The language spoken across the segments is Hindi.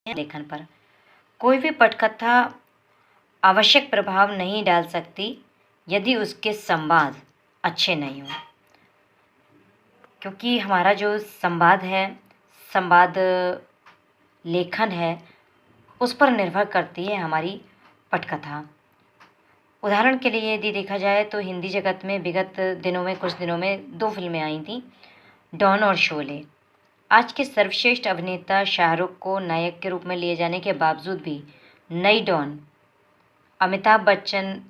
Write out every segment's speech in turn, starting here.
लेखन पर कोई भी पटकथा आवश्यक प्रभाव नहीं डाल सकती यदि उसके संवाद अच्छे नहीं हों, क्योंकि हमारा जो संवाद है, संवाद लेखन है, उस पर निर्भर करती है हमारी पटकथा। उदाहरण के लिए यदि देखा जाए तो हिंदी जगत में विगत दिनों में, कुछ दिनों में 2 फिल्में आई थीं, डॉन और शोले। आज के सर्वश्रेष्ठ अभिनेता शाहरुख को नायक के रूप में लिए जाने के बावजूद भी नई डॉन अमिताभ बच्चन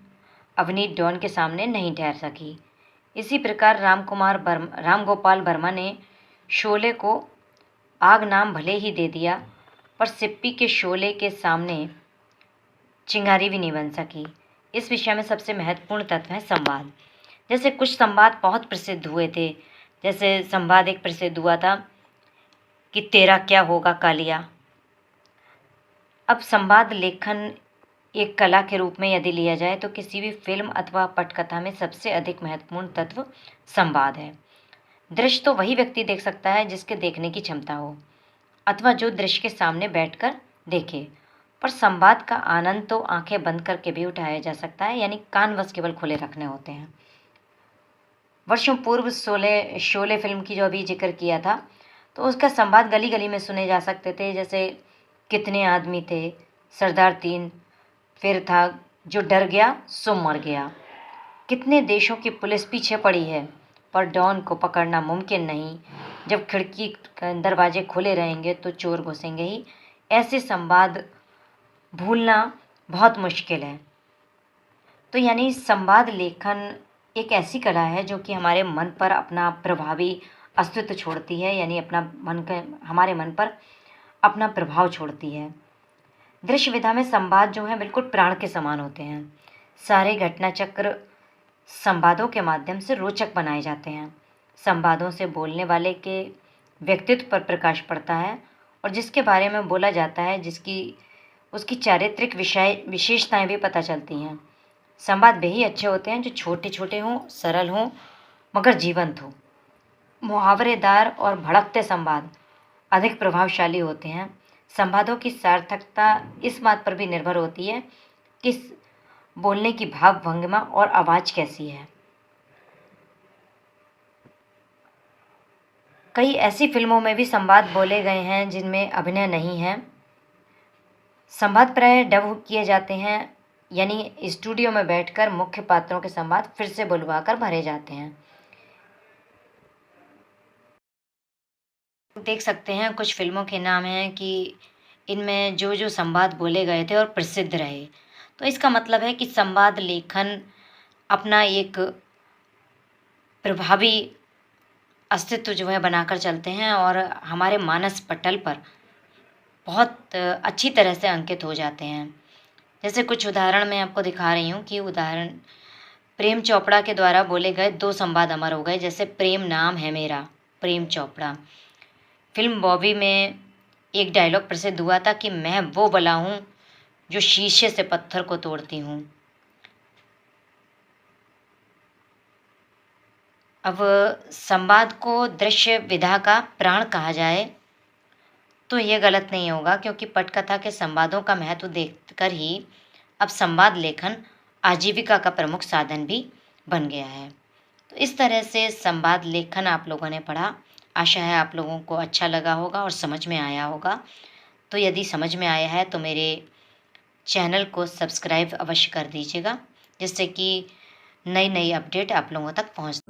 अभिनीत डॉन के सामने नहीं ठहर सकी। इसी प्रकार राम गोपाल वर्मा ने शोले को आग नाम भले ही दे दिया, पर सिप्पी के शोले के सामने चिंगारी भी नहीं बन सकी। इस विषय में सबसे महत्वपूर्ण तत्व है संवाद। जैसे कुछ संवाद बहुत प्रसिद्ध हुए थे, जैसे संवाद एक प्रसिद्ध हुआ था कि तेरा क्या होगा कालिया। अब संवाद लेखन एक कला के रूप में यदि लिया जाए तो किसी भी फिल्म अथवा पटकथा में सबसे अधिक महत्वपूर्ण तत्व संवाद है। दृश्य तो वही व्यक्ति देख सकता है जिसके देखने की क्षमता हो, अथवा जो दृश्य के सामने बैठकर देखे, पर संवाद का आनंद तो आंखें बंद करके भी उठाया जा सकता है, यानी कान बस केवल खुले रखने होते हैं। वर्षों पूर्व शोले फिल्म की जो अभी जिक्र किया था, तो उसका संवाद गली गली में सुने जा सकते थे। जैसे कितने आदमी थे, सरदार 3, फिर था जो डर गया सो मर गया, कितने देशों की पुलिस पीछे पड़ी है पर डॉन को पकड़ना मुमकिन नहीं, जब खिड़की दरवाजे खुले रहेंगे तो चोर घुसेंगे ही। ऐसे संवाद भूलना बहुत मुश्किल है। तो यानी संवाद लेखन एक ऐसी कला है जो कि हमारे मन पर अपना प्रभावी अस्तित्व छोड़ती है, यानी हमारे मन पर अपना प्रभाव छोड़ती है। दृश्य विधा में संवाद जो है बिल्कुल प्राण के समान होते हैं। सारे घटना चक्र संवादों के माध्यम से रोचक बनाए जाते हैं। संवादों से बोलने वाले के व्यक्तित्व पर प्रकाश पड़ता है और जिसके बारे में बोला जाता है, उसकी चारित्रिक विशेषताएं भी पता चलती हैं। संवाद वे ही अच्छे होते हैं जो छोटे छोटे हों, सरल हों, मगर जीवंत हों। मुहावरेदार और भड़कते संवाद अधिक प्रभावशाली होते हैं। संवादों की सार्थकता इस बात पर भी निर्भर होती है कि बोलने की भाव भंगिमा और आवाज़ कैसी है। कई ऐसी फिल्मों में भी संवाद बोले गए हैं जिनमें अभिनय नहीं है। संवाद प्रायः डब किए जाते हैं, यानी स्टूडियो में बैठकर मुख्य पात्रों के संवाद फिर से बुलवाकर भरे जाते हैं। देख सकते हैं कुछ फिल्मों के नाम हैं कि इनमें जो जो संवाद बोले गए थे और प्रसिद्ध रहे, तो इसका मतलब है कि संवाद लेखन अपना एक प्रभावी अस्तित्व जो है बनाकर चलते हैं और हमारे मानस पटल पर बहुत अच्छी तरह से अंकित हो जाते हैं। जैसे कुछ उदाहरण मैं आपको दिखा रही हूँ कि उदाहरण प्रेम चोपड़ा के द्वारा बोले गए 2 संवाद अमर हो गए। जैसे प्रेम नाम है मेरा, प्रेम चोपड़ा। फिल्म बॉबी में एक डायलॉग प्रसिद्ध हुआ था कि मैं वो बला हूँ जो शीशे से पत्थर को तोड़ती हूँ। अब संवाद को दृश्य विधा का प्राण कहा जाए तो ये गलत नहीं होगा, क्योंकि पटकथा के संवादों का महत्व देखकर ही अब संवाद लेखन आजीविका का प्रमुख साधन भी बन गया है। तो इस तरह से संवाद लेखन आप लोगों ने पढ़ा। आशा है आप लोगों को अच्छा लगा होगा और समझ में आया होगा। तो यदि समझ में आया है तो मेरे चैनल को सब्सक्राइब अवश्य कर दीजिएगा, जिससे कि नई नई अपडेट आप लोगों तक पहुँच